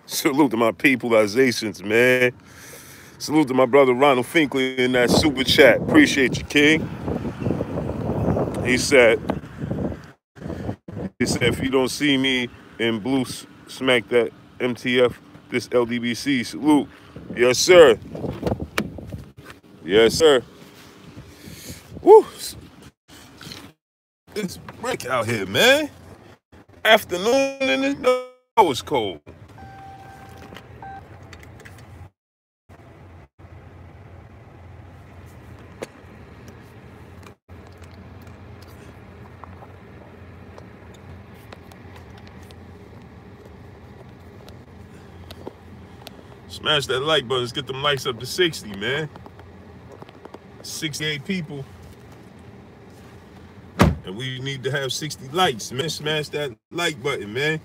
Salute to my peopleizations, man. Salute to my brother Ronald Finkley in that super chat. Appreciate you, King. He said, if you don't see me in blue, smack that MTF, this LDBC. Salute. Yes, sir. Yes, sir. Woo. It's brick out here, man. Afternoon and it's cold. Smash that like button. Let's get them likes up to 60, man. 68 people. And we need to have 60 likes, man. Smash that like button, man.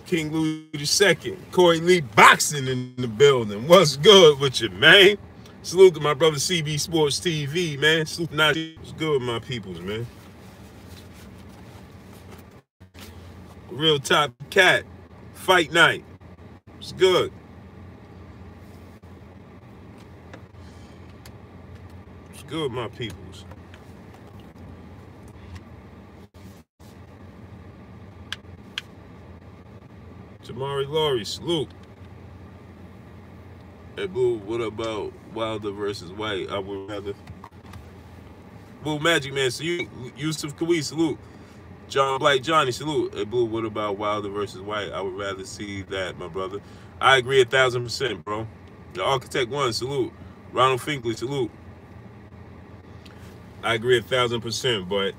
King Louis II, Corey Lee Boxing in the building. What's good with you, man? Salute to my brother CB Sports TV, man. Salute to Najee. What's good with my peoples, man? Real Top Cat, Fight Night. It's good. It's good, my peoples. Tamari Laurie, salute. Hey, Boo, what about Wilder versus White? I would rather. Boo, Magic Man, so you, Yusuf Kawi, salute. John Blight Johnny, salute. Hey, Boo, what about Wilder versus White? I would rather see that, my brother. I agree 1,000%, bro. The Architect One, salute. Ronald Finkley, salute. I agree 1,000%, but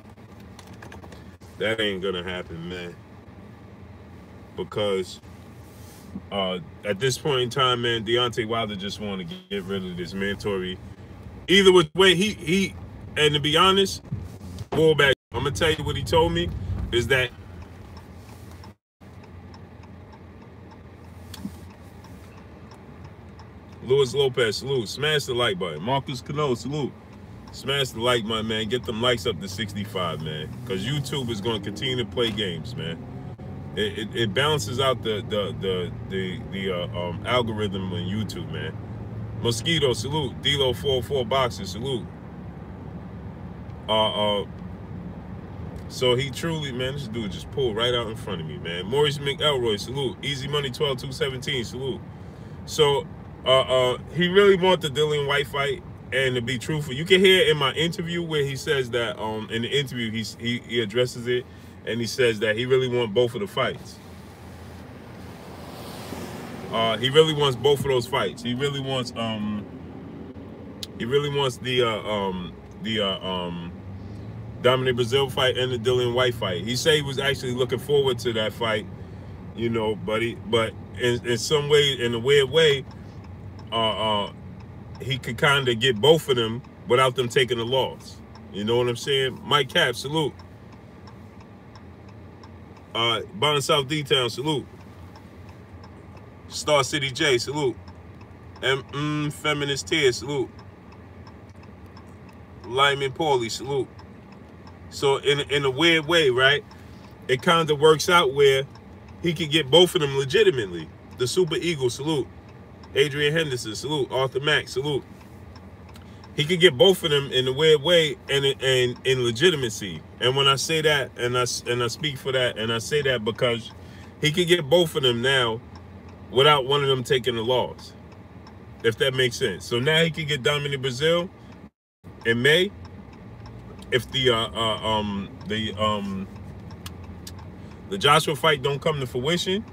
that ain't gonna happen, man. Because at this point in time, man, Deontay Wilder just want to get rid of this mandatory. Either which way, he and to be honest, Bullback, I'm gonna tell you what he told me is that Luis Lopez, salute. Smash the like button. Marcus Cano, salute. Smash the like button, man. Get them likes up to 65, man. Because YouTube is going to continue to play games, man. It balances out the algorithm on YouTube, man. Mosquito, salute. Dilo 44 Boxer, salute. So he truly, man, this dude just pulled right out in front of me, man. Maurice McElroy, salute. Easy Money 12217, salute. So he really wanted the Dillian White fight, and to be truthful, you can hear in my interview where he says that in the interview he addresses it. And he says that he really wants both of the fights. He really wants both of those fights. He really wants the Dominic Breazeale fight and the Dillian White fight. He said he was actually looking forward to that fight, you know, but in some way, in a weird way, he could kind of get both of them without them taking a loss. You know what I'm saying? Mike Cap, salute. Bond South D-Town, salute. Star City J, salute. Feminist Tear, salute. Lyman Paulie, salute. So in a weird way, right? It kind of works out where he can get both of them legitimately. The Super Eagle, salute. Adrian Henderson, salute. Arthur Mack, salute. He could get both of them in a weird way and in legitimacy. And when I say that, and I speak for that, and I say that because he could get both of them now without one of them taking a loss, if that makes sense. So now he can get Dominic Breazeale in May if the Joshua fight don't come to fruition.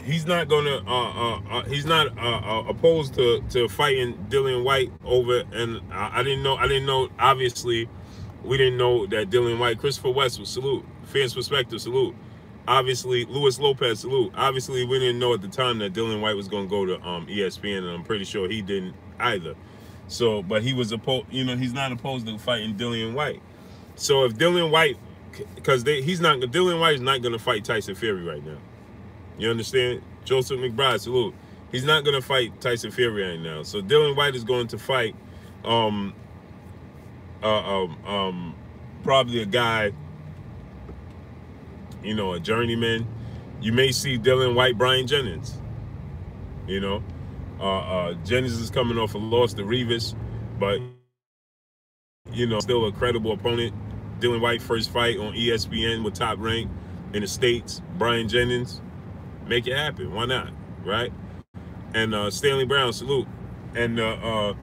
He's not gonna. He's not opposed to fighting Dillian White over. And I didn't know. Obviously, we didn't know that Dillian White. Christopher West, salute. Fans Perspective, salute. Obviously, Luis Lopez, salute. Obviously, we didn't know at the time that Dillian White was gonna go to ESPN, and I'm pretty sure he didn't either. So, but he was opposed. You know, he's not opposed to fighting Dillian White. So if Dillian White, because Dillian White is not gonna fight Tyson Fury right now. You understand? Joseph McBride, salute. He's not going to fight Tyson Fury right now. So Dillian White is going to fight probably a guy, you know, a journeyman. You may see Dillian White, Brian Jennings. You know, Jennings is coming off a loss to Rivas, but, you know, still a credible opponent. Dillian White first fight on ESPN with Top Rank in the States. Brian Jennings. Make it happen. Why not? Right? And Stanley Brown, salute. And all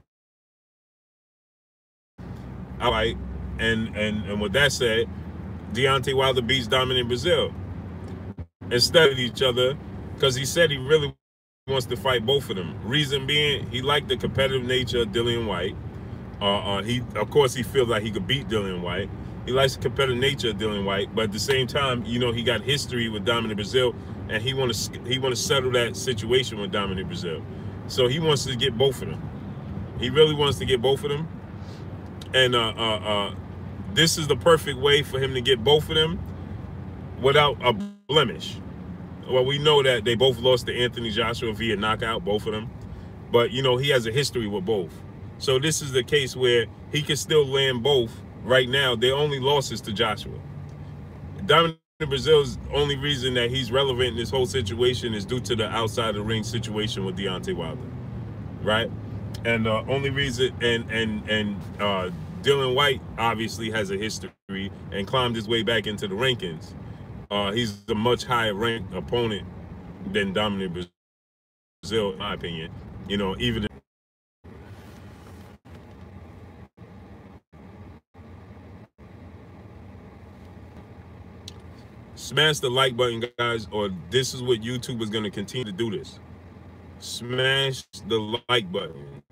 right. And with that said, Deontay Wilder beats Dominic Breazeale instead of each other, because he said he really wants to fight both of them. Reason being, he liked the competitive nature of Dillian White. Of course, he feels like he could beat Dillian White. He likes the competitive nature of Dillian White, but at the same time, you know, he got history with Dominic Breazeale and he want to settle that situation with Dominic Breazeale. So he wants to get both of them. He really wants to get both of them, and this is the perfect way for him to get both of them without a blemish. Well, we know that they both lost to Anthony Joshua via knockout, both of them. But, you know, he has a history with both. So this is the case where he can still land both right now. Their only losses to Joshua. Dominic Breazeale's only reason that he's relevant in this whole situation is due to the outside of the ring situation with Deontay Wilder, right? And only reason, and Dillian Whyte obviously has a history and climbed his way back into the rankings. He's a much higher ranked opponent than Dominic Breazeale, in my opinion. You know, even smash the like button, guys, or this is what YouTube is going to continue to do this. Smash the like button.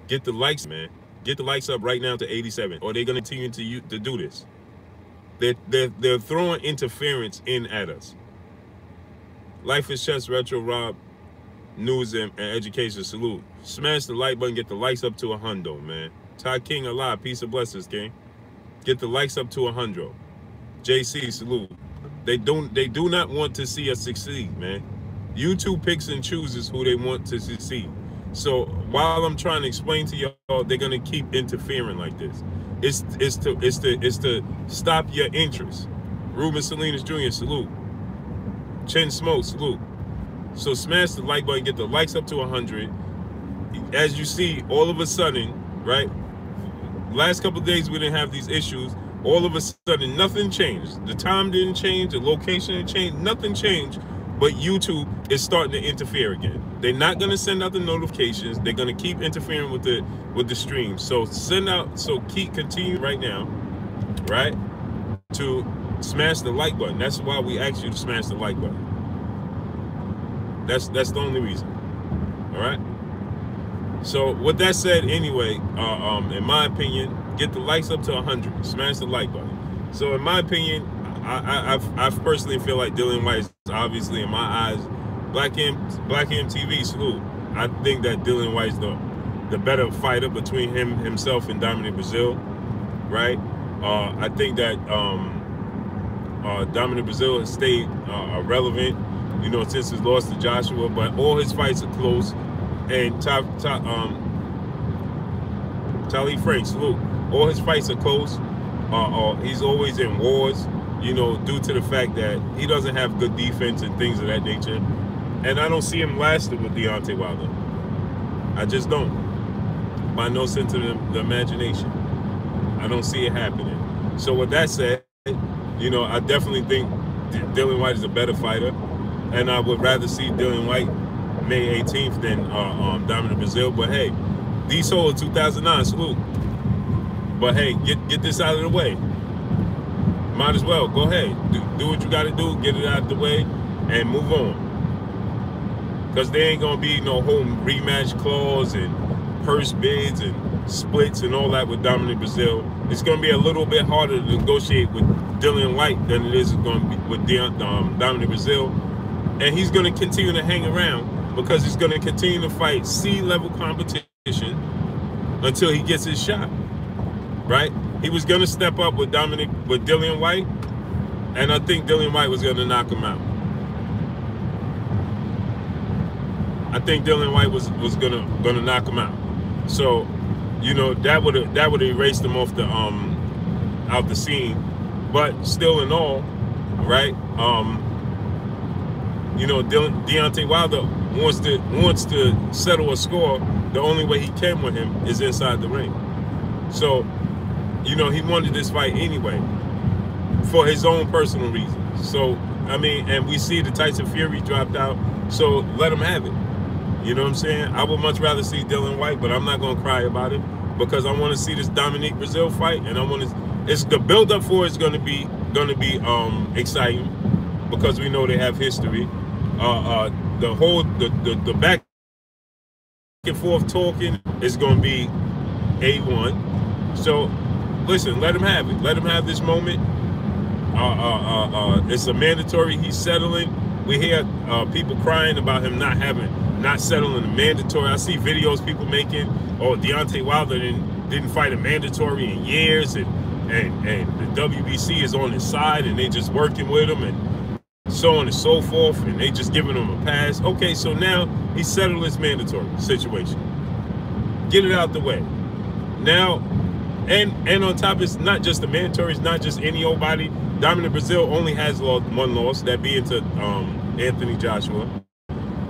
Get the likes, man. Get the likes up right now to 87, or they're going to continue to do this. They're throwing interference in at us. Life is Chess, Retro Rob, News and Education, salute. Smash the like button, get the likes up to 100, man. Ty King alive, peace and blessings, King. Get the likes up to 100. JC, salute. They do not want to see us succeed, man. YouTube picks and chooses who they want to succeed. So while I'm trying to explain to y'all, they're gonna keep interfering like this. It's to stop your interest. Ruben Salinas Jr., salute. Chin Smoke, salute. So smash the like button, get the likes up to 100. As you see, all of a sudden, right? Last couple of days we didn't have these issues. All of a sudden, nothing changed. The time didn't change, the location didn't change, nothing changed. But YouTube is starting to interfere again. They're not going to send out the notifications. They're going to keep interfering with the stream. So continue right now, right? To smash the like button. That's why we asked you to smash the like button. That's the only reason. All right. So with that said, anyway, in my opinion, get the likes up to 100. Smash the like button. So in my opinion, I personally feel like Dillian Whyte is obviously, in my eyes, Black MTV, salute. I think that Dillian Whyte is the better fighter between himself and Dominic Breazeale, right? I think that Dominic Breazeale has stayed relevant, you know, since his loss to Joshua, but all his fights are close. And Talib Frank, salute. All his fights are close. He's always in wars, you know, due to the fact that he doesn't have good defense and things of that nature. And I don't see him lasting with Deontay Wilder. I just don't. By no sense of the imagination. I don't see it happening. So with that said, you know, I definitely think Dillian Whyte is a better fighter. And I would rather see Dillian Whyte May 18th than Dominic Breazeale. But hey, D-Soul 2009, salute. But hey, get this out of the way. Might as well, go ahead. Do what you got to do, get it out of the way, and move on. Because there ain't going to be no whole rematch clause and purse bids and splits and all that with Dominic Breazeale. It's going to be a little bit harder to negotiate with Dillian Whyte than it is going to be with Dominic Breazeale. And he's going to continue to hang around because he's going to continue to fight C-level competition until he gets his shot, right? He was going to step up with Dillian Whyte, and I think Dillian Whyte was going to knock him out. I think Dillian Whyte was gonna knock him out. So, you know, that would have erased him off the out the scene. But still, in all, right? You know, Deontay Wilder wants to settle a score. The only way he can with him is inside the ring. So, you know, he wanted this fight anyway for his own personal reasons. So, I mean, and we see the Tyson Fury dropped out. So let him have it. You know what I'm saying? I would much rather see Dillian Whyte, but I'm not gonna cry about it because I want to see this Dominic Breazeale fight, and I want to. It's the build up for it's gonna be exciting because we know they have history. The whole the back and forth talking is gonna be A1. So listen, let him have it. Let him have this moment. it's a mandatory. He's settling. We hear people crying about him not settling the mandatory. I see videos people making. Oh, Deontay Wilder didn't fight a mandatory in years, and the WBC is on his side, and they just working with him, and so on and so forth, and they just giving him a pass. Okay, so now he settled his mandatory situation. Get it out the way. Now, and on top, it's not just the mandatory, it's not just any old body. Dominic Breazeale only has one loss, that being to Anthony Joshua.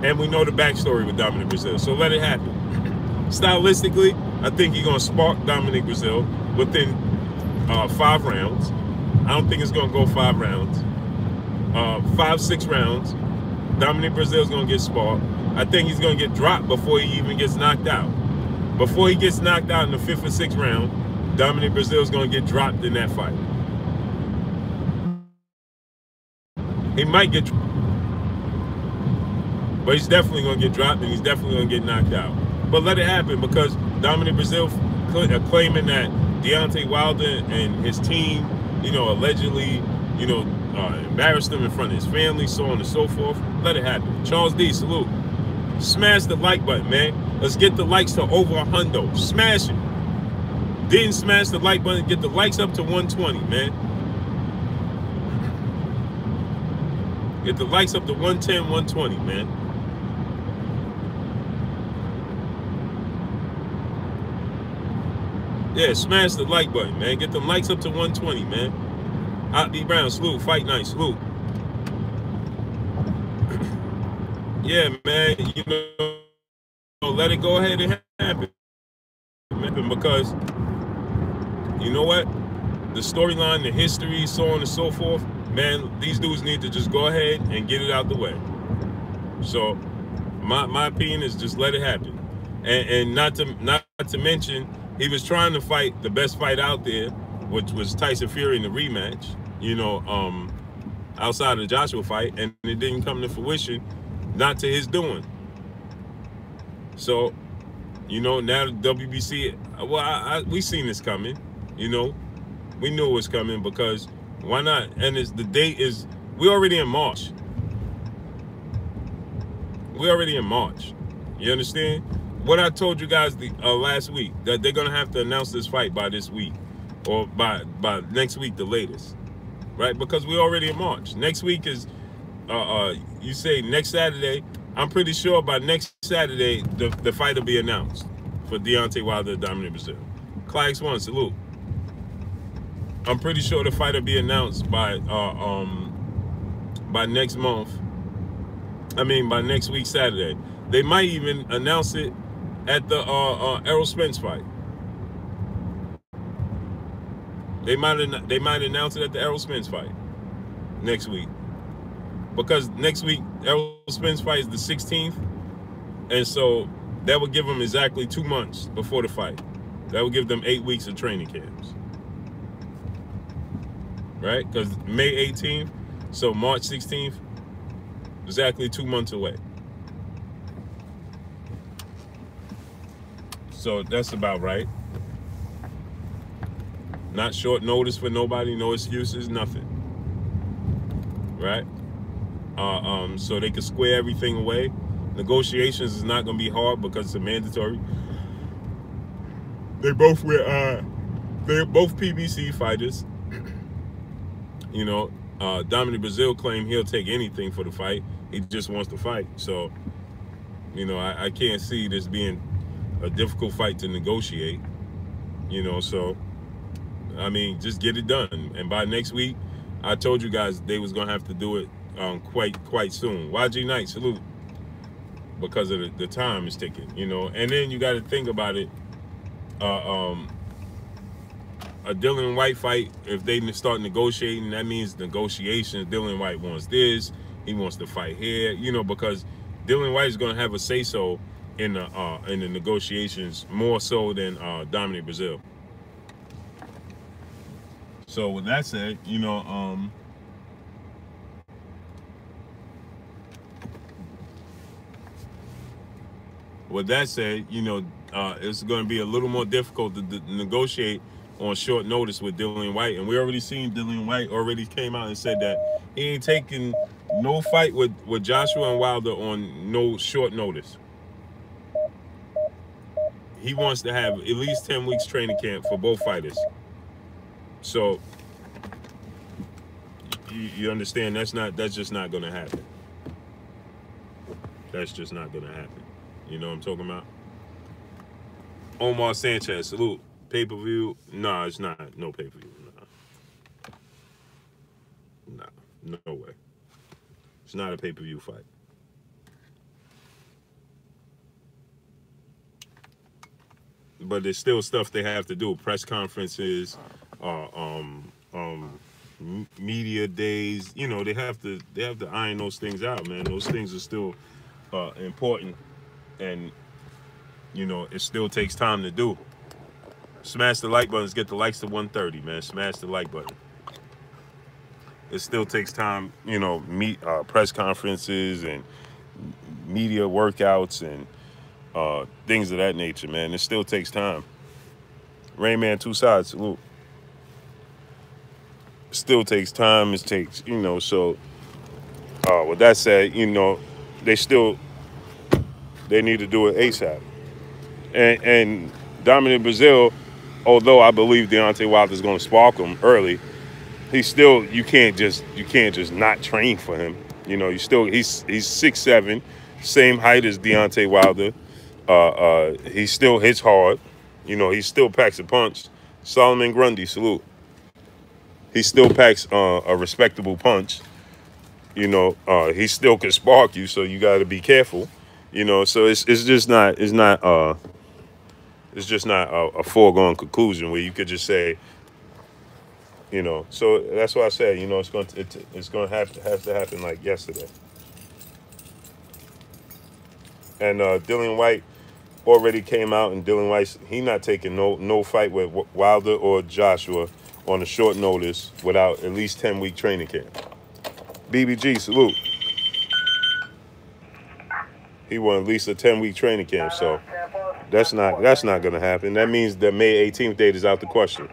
And we know the backstory with Dominic Breazeale, so let it happen. Stylistically, I think he's going to spark Dominic Breazeale within 5 rounds. I don't think it's going to go 5 rounds. 5-6 rounds. Dominic Breazeale's going to get sparked. I think he's going to get dropped before he even gets knocked out. Before he gets knocked out in the 5th or 6th round, Dominic Breazeale's going to get dropped in that fight. He might get, but he's definitely going to get dropped, and he's definitely going to get knocked out. But let it happen, because Dominic Breazeale claiming that Deontay Wilder and his team, allegedly, embarrassed him in front of his family, so on and so forth. Let it happen. Charles D, salute. Smash the like button, man. Let's get the likes to over 100. Smash it. Didn't smash the like button. Get the likes up to 120, man. Get the likes up to 110, 120, man. Yeah, smash the like button, man. Get the likes up to 120, man. Hot B Brown, salute. Fight night, salute. Yeah, man, let it go ahead and happen. Because, you know what? The storyline, the history, so on and so forth, man, these dudes need to just go ahead and get it out the way. So, my opinion is just let it happen. And not to mention, he was trying to fight the best fight out there, which was Tyson Fury in the rematch, outside of the Joshua fight, and it didn't come to fruition, not to his doing. So, now the WBC, well, we seen this coming, we knew it was coming, because why not? And the date is, we're already in March. We're already in March. You understand? What I told you guys last week, that they're going to have to announce this fight by this week, or by next week, the latest, right? Because we're already in March. Next week is, you say next Saturday. I'm pretty sure by next Saturday, the fight will be announced for Deontay Wilder and Dominic Breazeale. Clax One, salute. I'm pretty sure the fight will be announced by next month. By next week, Saturday. They might even announce it at the Errol Spence fight. They might announce it at the Errol Spence fight next week. Because next week, Errol Spence fight is the 16th. And so that would give them exactly 2 months before the fight. That would give them 8 weeks of training camps. Right? Because May 18th, so March 16th, exactly 2 months away. So that's about right. Not short notice for nobody, no excuses, nothing. Right? So they can square everything away. Negotiations is not going to be hard because it's a mandatory. They're both PBC fighters. Dominic Breazeale claimed he'll take anything for the fight. He just wants to fight. So, I can't see this being a difficult fight to negotiate. So, just get it done. And by next week, I told you guys they was going to have to do it quite soon. YG Knight, salute. Because of the time is ticking, And then you got to think about it. A Dillian Whyte fight, if they start negotiating, that means negotiations. Dillian Whyte wants this. He wants to fight here, because Dillian Whyte is going to have a say-so in the negotiations more so than Dominic Breazeale. So with that said, it's going to be a little more difficult to negotiate on short notice with Dillian White, and we already seen Dillian White already came out and said that he ain't taking no fight with Joshua and Wilder on no short notice. He wants to have at least 10 weeks training camp for both fighters. So you understand that's just not gonna happen. That's just not gonna happen. You know what I'm talking about? Omar Sanchez, salute. Pay-per-view? Nah, it's not. No pay-per-view. Nah, no way. It's not a pay-per-view fight. But there's still stuff they have to do. Press conferences, media days. You know, they have to iron those things out, man. Those things are still important, and you know, it still takes time to do. Smash the like buttons, get the likes to 130, man. Smash the like button. It still takes time, you know, press conferences and media workouts and things of that nature, man. It still takes time. Rayman, two sides, salute. It still takes time. It takes, you know, so with that said, you know, they need to do it ASAP. And Dominic Breazeale, although I believe Deontay Wilder's going to spark him early, you can't just not train for him. You know, he's 6'7", same height as Deontay Wilder. He still hits hard. You know, he still packs a punch. Solomon Grundy, salute. He still packs a respectable punch. You know, he still can spark you, so you got to be careful. You know, so it's just not a foregone conclusion where you could just say, you know. So that's why I said, you know, it's going to have to happen like yesterday. And Dillian White already came out, and Dillian White, he not taking no fight with Wilder or Joshua on a short notice without at least 10-week training camp. BBG, salute. He won at least a 10-week training camp, so that's not going to happen. That means the May 18th date is out the question.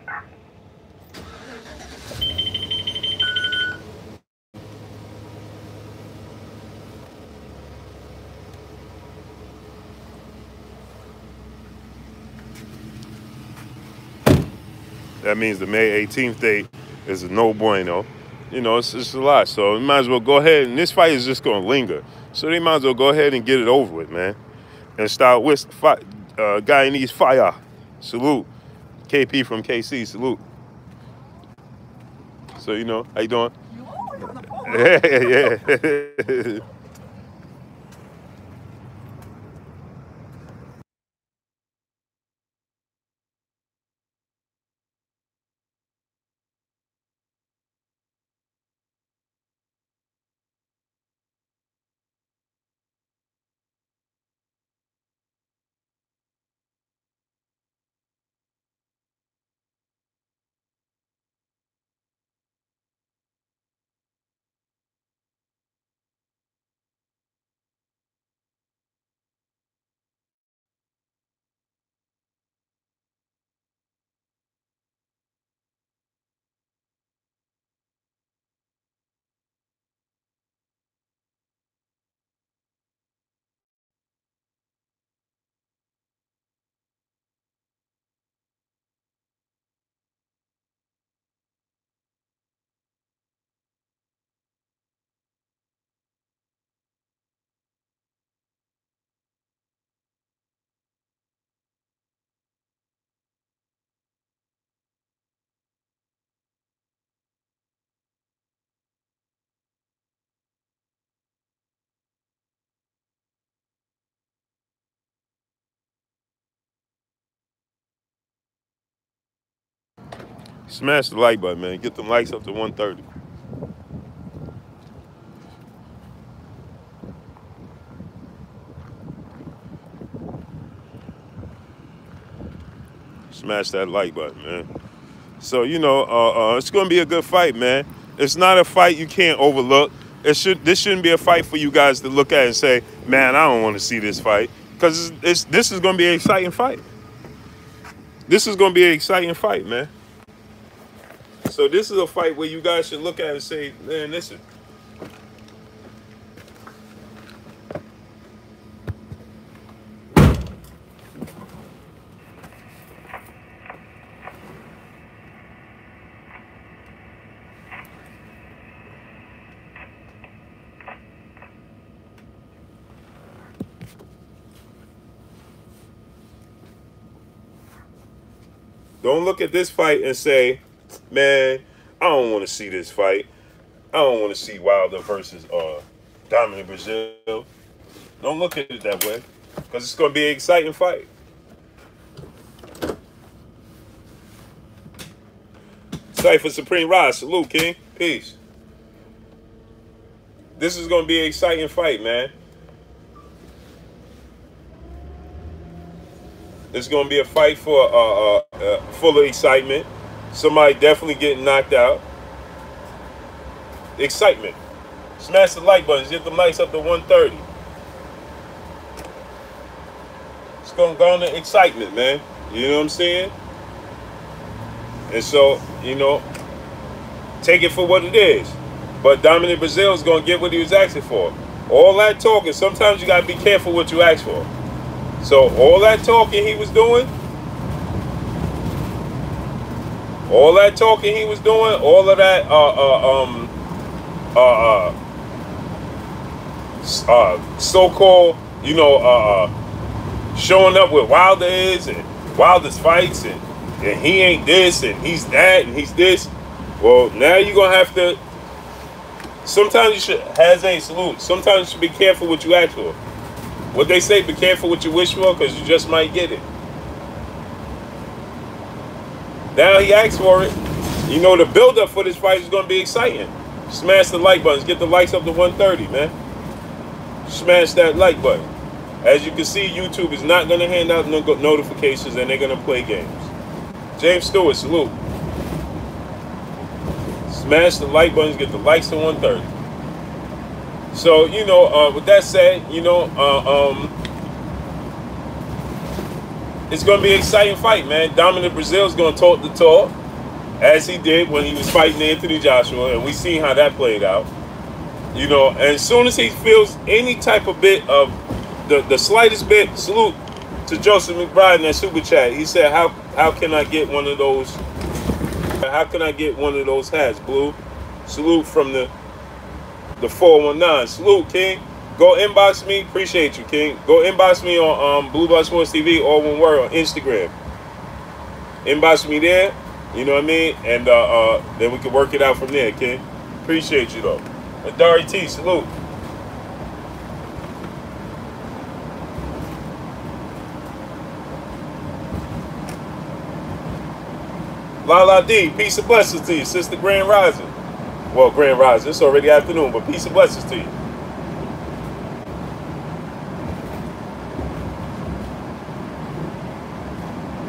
That means the May 18th date is a no bueno. You know, it's a lot. So you might as well go ahead. And this fight is just going to linger. So they might as well go ahead and get it over with, man. And start with Guyanese fire. Salute. KP from KC, salute. So, you know, how you doing? Yeah. Smash the like button, man. Get them likes up to 130. Smash that like button, man. So, you know, it's going to be a good fight, man. It's not a fight you can't overlook. This shouldn't be a fight for you guys to look at and say, man, I don't want to see this fight. Because this is going to be an exciting fight. This is going to be an exciting fight, man. So this is a fight where you guys should look at it and say, man, listen. Don't look at this fight and say, man, I don't want to see this fight. I don't want to see Wilder versus Dominic Breazeale. Don't look at it that way, because it's going to be an exciting fight. Cypher Supreme Rise, salute, King. Peace. This is going to be an exciting fight, man. It's going to be a fight for full of excitement. Somebody definitely getting knocked out. Excitement. Smash the like buttons. Get the likes up to 130. It's going to go on to excitement, man. You know what I'm saying? And so, you know, take it for what it is. But Dominic Breazeale is going to get what he was asking for. All that talking, sometimes you got to be careful what you ask for. So all that talking he was doing, all of that so-called, you know, showing up with Wilder is and Wilder's fights and he ain't this and he's that and he's this. Well, now you're gonna have to. Sometimes you should hesitate, salute. Sometimes you should be careful what you ask for. What they say, be careful what you wish for, because you just might get it. Now he asked for it. You know, the build-up for this fight is going to be exciting. Smash the like buttons. Get the likes up to 130, man. Smash that like button. As you can see, YouTube is not going to hand out notifications, and they're going to play games. James Stewart, salute. Smash the like buttons. Get the likes to 130. So, you know, with that said, you know, it's going to be an exciting fight, man. Dominic Breazeale is going to talk the talk, as he did when he was fighting Anthony Joshua, and we seen how that played out. You know, and as soon as he feels any type of bit of the slightest bit, salute to Joseph McBride in that super chat. He said, how can I get one of those? How can I get one of those hats, Blue? Salute from the 419. Salute, King. Go inbox me. Appreciate you, King. Go inbox me on Blue Blood Sports TV, all one word, on Instagram. Inbox me there. You know what I mean? And then we can work it out from there, King. Appreciate you, though. Adari T, salute. Lala D, peace and blessings to you, Sister Grand Rising. Well, Grand Rising, it's already afternoon, but peace and blessings to you.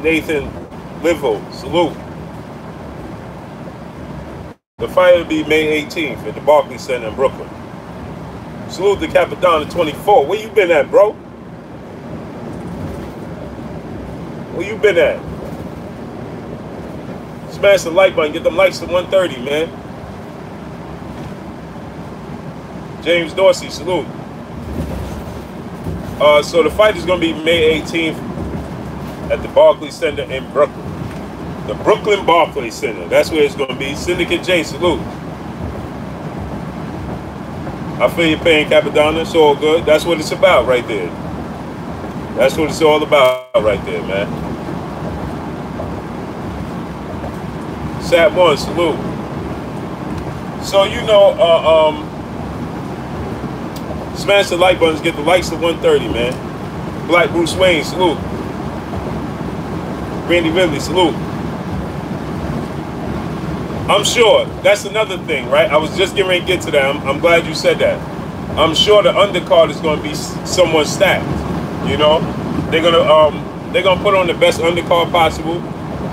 Nathan Livo, salute. The fight will be May 18th at the Barclays Center in Brooklyn. Salute to Capadonna 24. Where you been at, bro? Where you been at? Smash the like button. Get them likes to 130, man. James Dorsey, salute. So the fight is going to be May 18th at the Barclays Center in Brooklyn. The Brooklyn Barclays Center. That's where it's going to be. Syndicate J, salute. I feel your pain, Capadonna. It's all good. That's what it's about right there. That's what it's all about right there, man. Sat one, salute. So, you know, smash the like buttons, get the likes to 130, man. Black Bruce Wayne, salute. Randy Ridley, salute. I'm sure, that's another thing, right? I was just getting ready to get to that. I'm glad you said that. I'm sure the undercard is going to be somewhat stacked, you know? They're gonna put on the best undercard possible.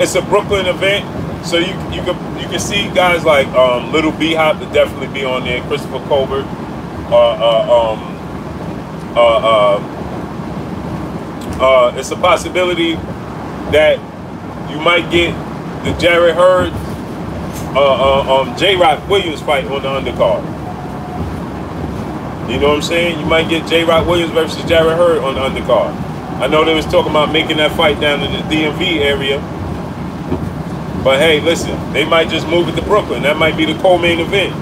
It's a Brooklyn event, so you can see guys like Little B-Hop to definitely be on there, Christopher Colbert, it's a possibility that You might get the Jarrett Hurd, J-Rock Williams fight on the undercard. You know what I'm saying? You might get J-Rock Williams versus Jarrett Hurd on the undercard. I know they was talking about making that fight down in the DMV area. But hey, listen, they might just move it to Brooklyn. That might be the co-main event.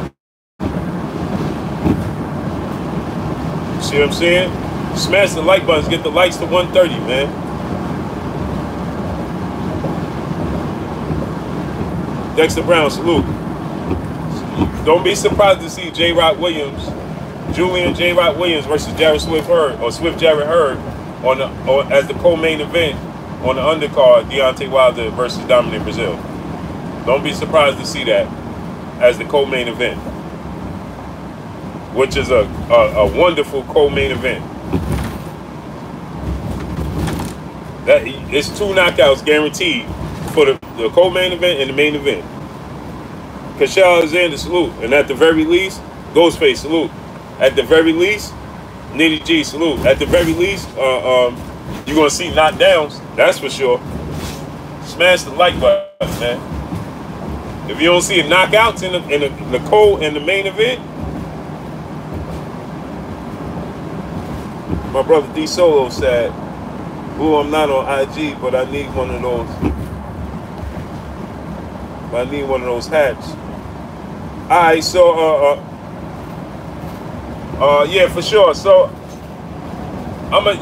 See what I'm saying? Smash the like buttons, get the likes to 130, man. Dexter Brown, salute. Don't be surprised to see J-Rock Williams, Julian J-Rock Williams versus Jarrett Swift Hurd, or Swift Jarrett Hurd, as the co-main event on the undercard, Deontay Wilder versus Dominic Breazeale. Don't be surprised to see that as the co-main event, which is a wonderful co-main event. That it's 2 knockouts guaranteed for the co-main event and the main event. Kashal Alexander, salute. And at the very least, Ghostface, salute. At the very least, Nitty G, salute. At the very least, you're going to see knockdowns. That's for sure. Smash the like button, man. If you don't see knockouts in the main event, my brother D Solo said, "Ooh, I'm not on IG, but I need one of those. Hats." All right, so yeah, for sure. So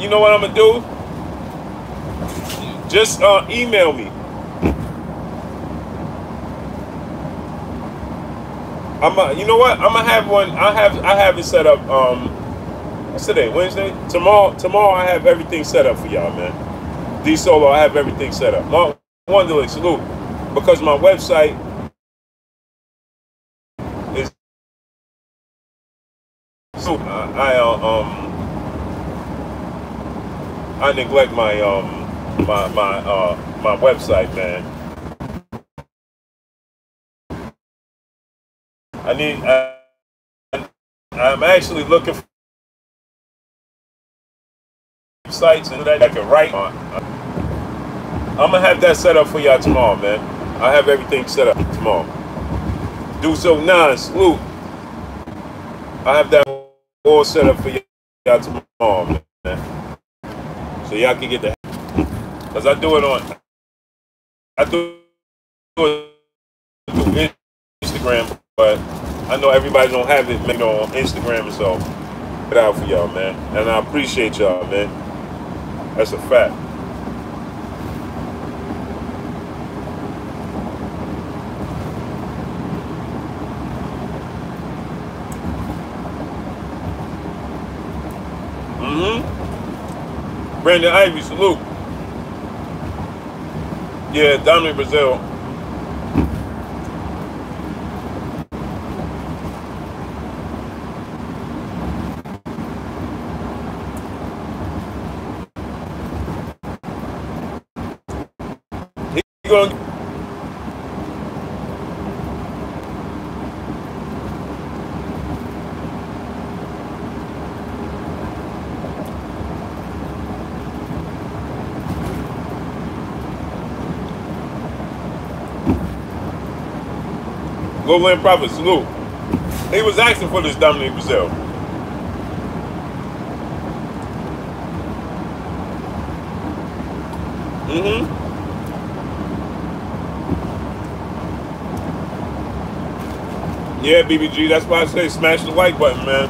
you know what I'm gonna do? Just email me. You know what? I'm gonna have one. I have it set up. What's today? Wednesday. Tomorrow I have everything set up for y'all, man. D Solo, I have everything set up. Mark Wonderlick, salute. Because my website is so I neglect my my website, man. I'm actually looking for sites and that I can write on. I'm gonna have that set up for y'all tomorrow, man. I have everything set up tomorrow. Do so nine, salute. I have that all set up for y'all tomorrow, man. So y'all can get that. Cause I do it through Instagram, but I know everybody don't have it made on Instagram, so put it out for y'all, man. And I appreciate y'all, man. That's a fact. Brandon Ivy, salute. Yeah, Dominic Breazeale. He gonna Lowland Prophet, salute. He was asking for this Dominic Breazeale. Yeah, BBG, that's why I say smash the like button, man.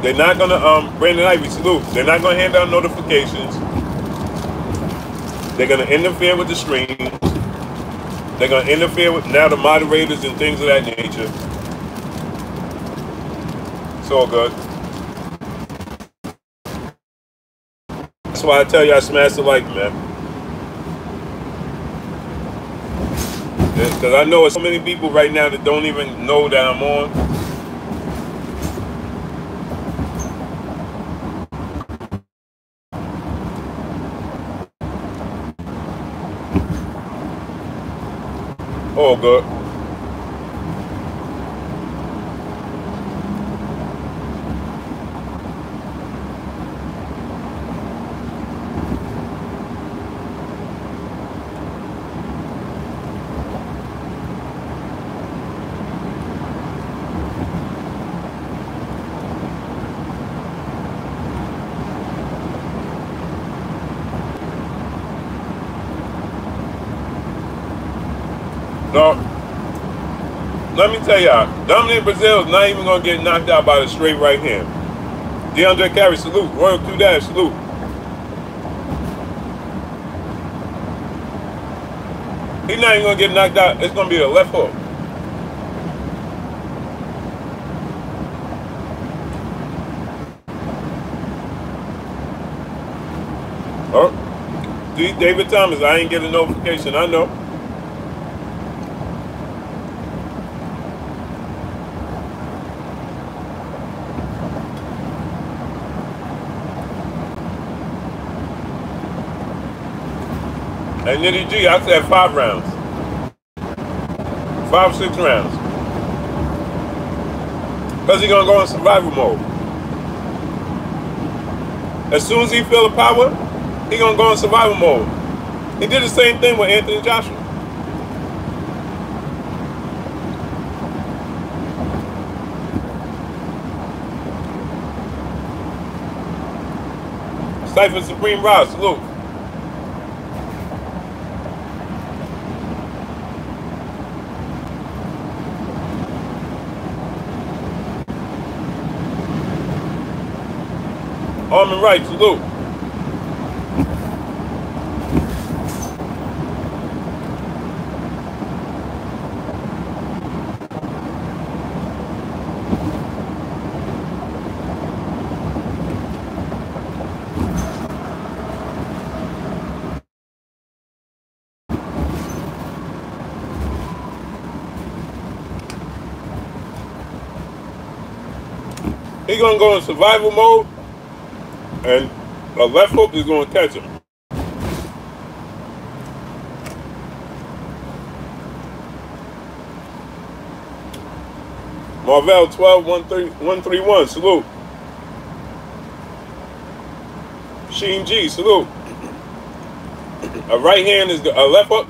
They're not gonna, Brandon Ivy, salute. They're not gonna hand out notifications. They're gonna interfere with the stream. They're gonna interfere with now the moderators and things of that nature. It's all good. That's why I tell you I smash the like, man. Because I know so many people right now that don't even know that I'm on. All good. So, let me tell y'all, Dominic Breazeale is not even going to get knocked out by the straight right hand. Deontay carry, salute. Royal Q-Dash, salute. He's not even going to get knocked out. It's going to be a left hook. Oh, David Thomas, I ain't get a notification. I know. And Nitty G, I said 5 rounds. 5, 6 rounds. Because he's going to go in survival mode. As soon as he feel the power, he's going to go in survival mode. He did the same thing with Anthony Joshua. Cypher Supreme Ross, salute. Armin Wright, salute. He's going to go in survival mode, and a left hook is going to catch him. Marvell 12-131, salute. Sheen G, salute. A right hand is a left hook.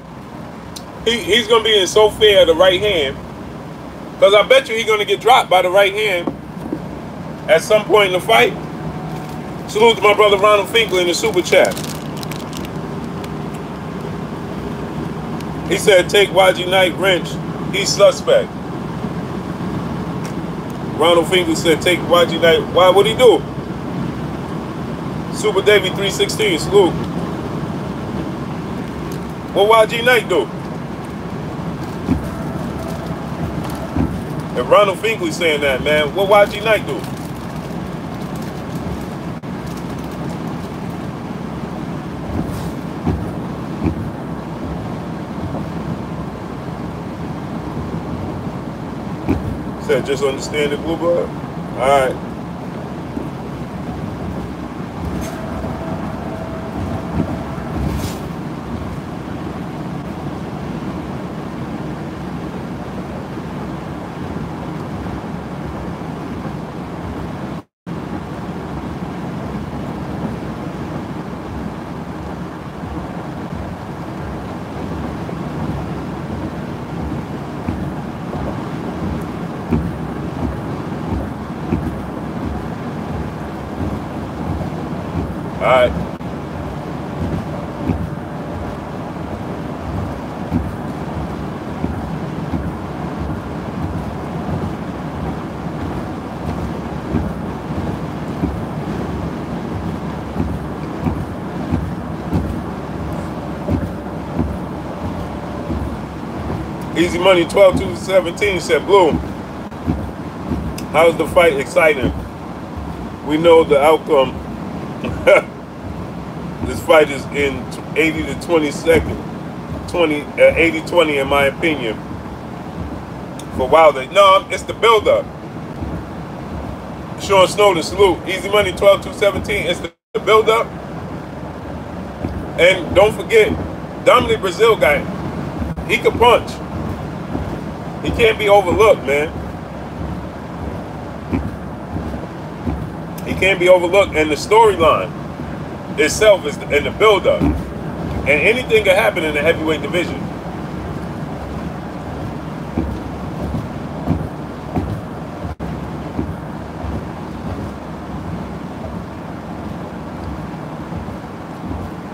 He's going to be in so fair the right hand, because I bet you he's going to get dropped by the right hand at some point in the fight. Salute to my brother Ronald Finkley in the super chat. He said, take YG Knight wrench. He's suspect. Ronald Finkley said, take YG Knight. Why? What'd he do? Super Davey 316. Salute. What YG Knight do? And Ronald Finkley saying that, man. What YG Knight do? Said just understand the blue blood. All right. All right. Easy Money 12-2-17 said, Blue, how's the fight exciting? We know the outcome. This fight is in 80 to 20 seconds. 80-20 in my opinion. For Wilder. No, it's the build-up. Sean Snowden, salute. Easy Money 12-2-17. It's the build-up. And don't forget, Dominic Breazeale guy, he can punch. He can't be overlooked, man. He can't be overlooked. And the storyline itself is in the build-up. And anything can happen in the heavyweight division.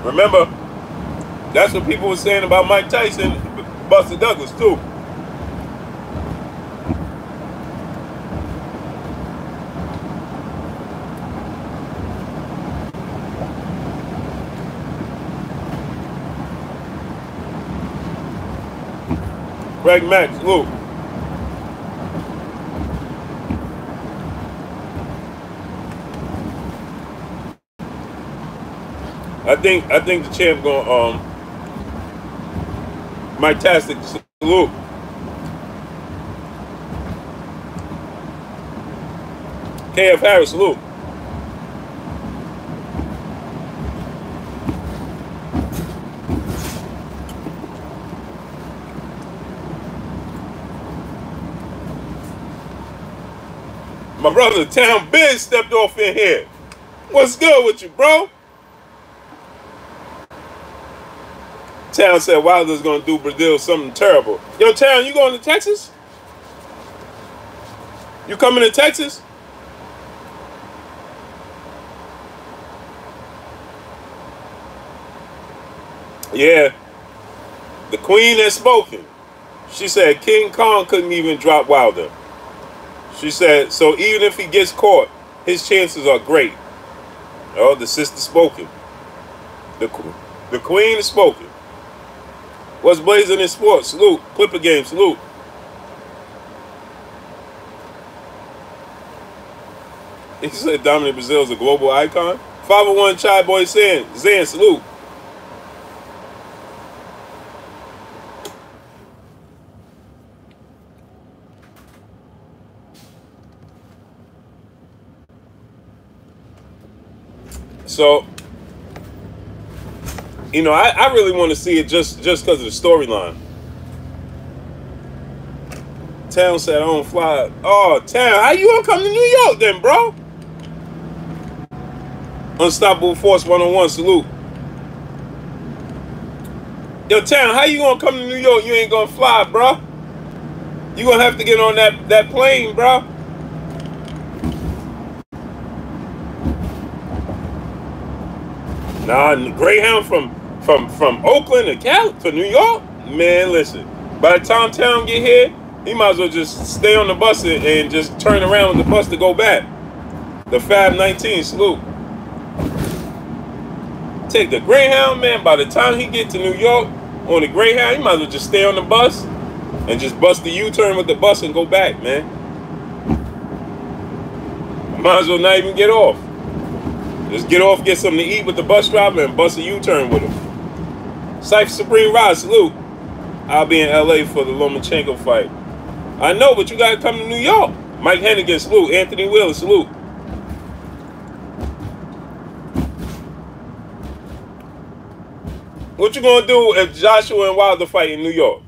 Remember, that's what people were saying about Mike Tyson Buster Douglas too. Greg Mack, salute. I think the champ going Mike Tastic, salute. KF Harris, salute. My brother Town Biz stepped off in here. What's good with you, bro? Town said Wilder's gonna do Breazeale something terrible. Yo, Town, you going to Texas? You coming to Texas? Yeah. The Queen has spoken. She said King Kong couldn't even drop Wilder. She said, so even if he gets caught, his chances are great. Oh, the sister spoken. The Queen has spoken. What's blazing in sports? Salute. Clipper game. Salute. He said Dominic Breazeale is a global icon. 501 Chai Boy Zan. Salute. So, you know, I really want to see it just because of the storyline. Town said I don't fly. Oh, Town, how you gonna come to New York then, bro? Unstoppable Force 101, salute. Yo, Town, how you gonna come to New York? You ain't gonna fly, bro. You gonna have to get on that plane, bro. Nah, Greyhound from Oakland to New York? Man, listen. By the time Town get here, he might as well just stay on the bus and just turn around with the bus to go back. The Fab 19, salute. Take the Greyhound, man. By the time he get to New York on the Greyhound, he might as well just stay on the bus and just bust the U-turn with the bus and go back, man. Might as well not even get off. Just get off, get something to eat with the bus driver, and bust a U-turn with him. Cypher Supreme Rod, salute. I'll be in LA for the Lomachenko fight. I know, but you gotta come to New York. Mike Hennigan, salute. Anthony Wheeler, salute. What you gonna do if Joshua and Wilder fight in New York?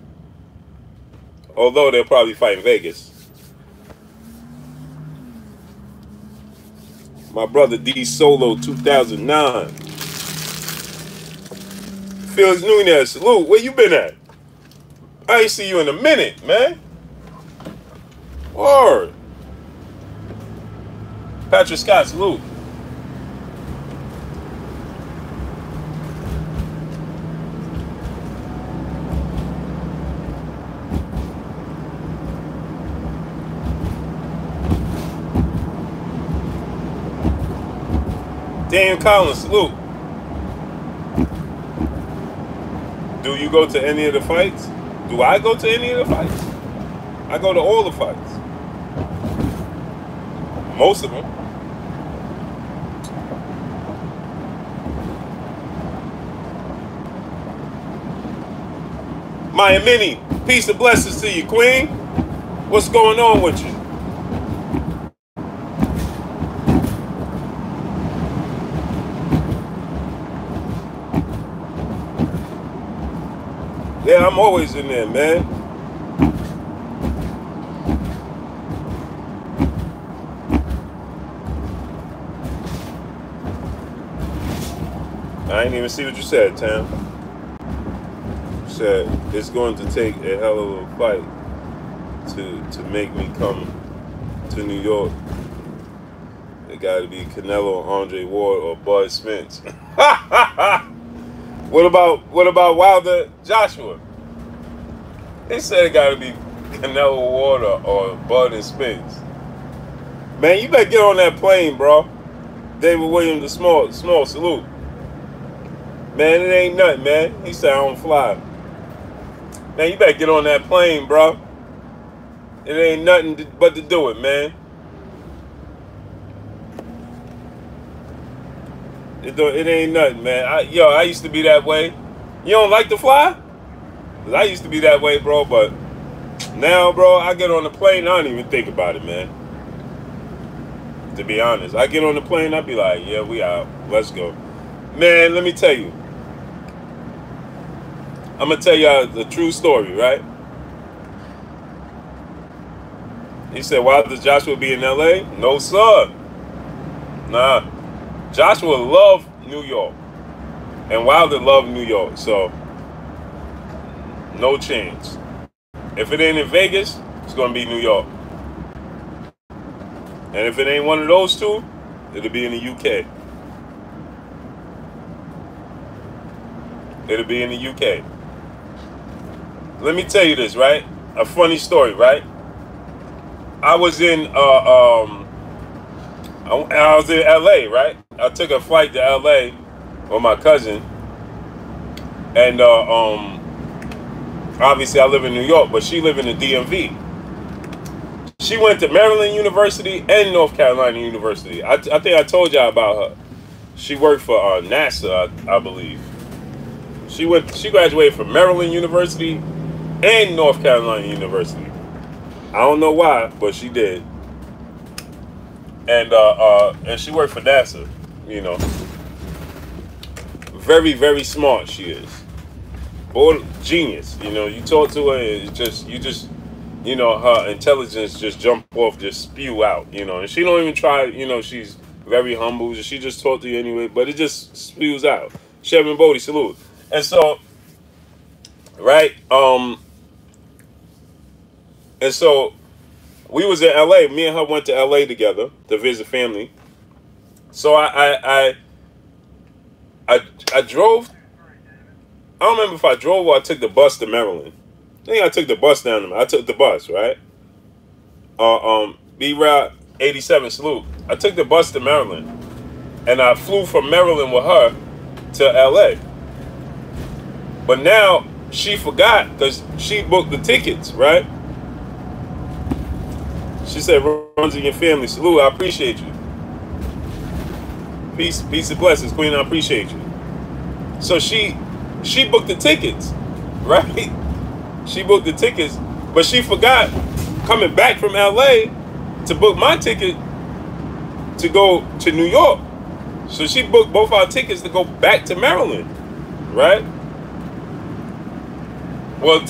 Although they'll probably fight in Vegas. My brother D Solo 2009. Felix Nunez, salute. Where you been at? I ain't see you in a minute, man. Word. Patrick Scott, salute. Dan Collins, salute. Do you go to any of the fights? Do I go to any of the fights? I go to all the fights. Most of them. Maya Mini, peace and blessings to you, Queen. What's going on with you? Yeah, I'm always in there, man. I didn't even see what you said, Tam. You said it's going to take a hell of a fight to make me come to New York. It got to be Canelo, Andre Ward, or Bud Spence. What about Wilder, Joshua? They said it gotta be Canelo water or Bud and Spence. Man, you better get on that plane, bro. David Williams, the small salute. Man, it ain't nothing, man. He said I don't fly. Man, you better get on that plane, bro. It ain't nothing but to do it, man. It ain't nothing, man. I used to be that way. You don't like to fly? 'Cause I used to be that way, bro. But now, bro, I get on the plane, I don't even think about it, man. To be honest, I get on the plane, I be like, yeah, we out. Let's go. Man, let me tell you. I'm going to tell y'all the true story, right? He said, why does Joshua be in L.A.? No, sir. Nah. Joshua loved New York. And Wilder loved New York. So, no chance. If it ain't in Vegas, it's going to be New York. And if it ain't one of those two, it'll be in the UK. It'll be in the UK. Let me tell you this, right? A funny story, right? I was in LA, right? I took a flight to LA with my cousin. And obviously I live in New York, but she lived in the DMV. She went to Maryland University and North Carolina University. I think I told y'all about her. She worked for NASA, I believe. She graduated from Maryland University and North Carolina University. I don't know why, but she did. And she worked for NASA, you know. Very, very smart she is. Boy, genius. You know, you talk to her, you know, her intelligence just jump off, just spew out, you know. And she don't even try, you know, she's very humble. She just talk to you anyway, but it just spews out. Chevin Bodie, salute. And so, right, and so we was in LA. Me and her went to LA together to visit family. So I drove. I don't remember if I drove or I took the bus to Maryland. I think I took the bus down there. I took the bus, right? B Route 87, salute. I took the bus to Maryland, and I flew from Maryland with her to LA. But now she forgot because she booked the tickets, right? She said, runs in your family, salute, I appreciate you. Peace and blessings, Queen, I appreciate you. So she booked the tickets, right? She booked the tickets, but she forgot coming back from LA to book my ticket to go to New York. So she booked both our tickets to go back to Maryland, right? Well,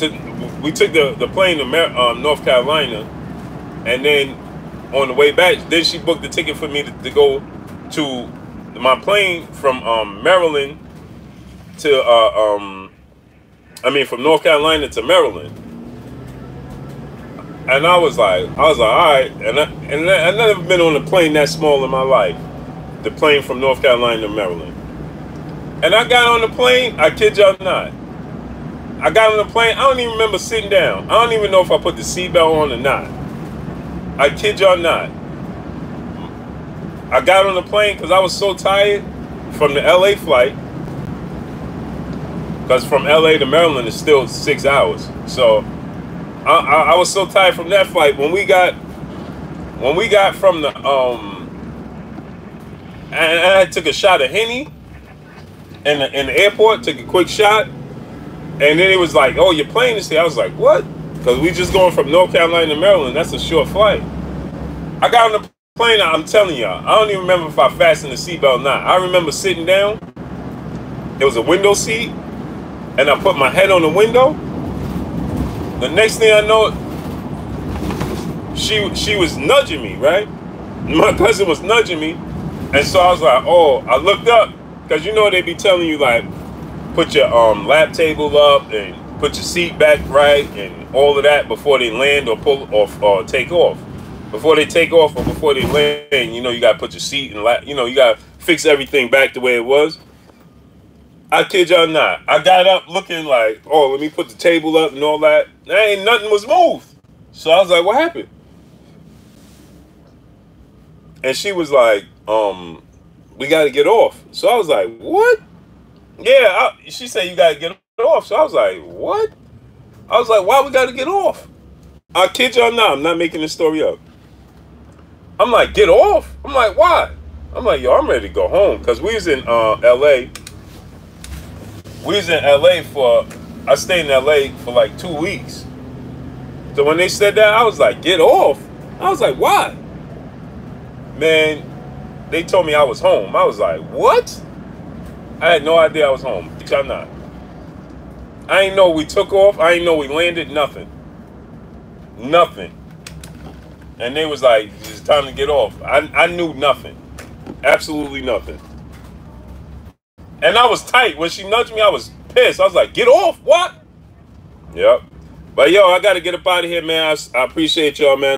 we took the plane to North Carolina, and then on the way back, then she booked the ticket for me to go to my plane from Maryland to from North Carolina to Maryland. And I was like, all right. And I've never been on a plane that small in my life. The plane from North Carolina to Maryland. And I got on the plane, I kid y'all not. I got on the plane, I don't even remember sitting down. I don't even know if I put the seatbelt on or not. I kid y'all not. I got on the plane because I was so tired from the LA flight. Because from LA to Maryland is still 6 hours. So I was so tired from that flight. When we got from the I took a shot of Henny in the airport, took a quick shot, and then it was like, oh, your plane is here. I was like, what? Because we just going from North Carolina to Maryland. That's a short flight. I got on the plane, I'm telling y'all, I don't even remember if I fastened the seatbelt or not. I remember sitting down. It was a window seat, and I put my head on the window. The next thing I know, she was nudging me, right? My cousin was nudging me. And so I was like, oh, I looked up, because you know they be telling you, like, put your lap table up and put your seat back right and all of that before they land or pull off or take off. Before they take off or before they land, you know, you got to put your seat and lap, you know, you got to fix everything back the way it was. I kid y'all not. I got up looking like, oh, let me put the table up and all that. Ain't nothing was moved. So I was like, what happened? And she was like, we got to get off. So I was like, what? Yeah, she said you got to get off. So I was like, what? I was like, why we got to get off? I kid y'all not. I'm not making this story up. I'm like, get off? I'm like, why? I'm like, yo, I'm ready to go home. Because we was in L.A. We was in L.A. I stayed in L.A. for like 2 weeks. So when they said that, I was like, get off? I was like, why? Man, they told me I was home. I was like, what? I had no idea I was home. I'm not. I ain't know we took off. I ain't know we landed. Nothing. Nothing. And they was like, it's time to get off. I knew nothing. Absolutely nothing. And I was tight. When she nudged me, I was pissed. I was like, get off. What? Yep. But yo, I got to get up out of here, man. I appreciate y'all, man.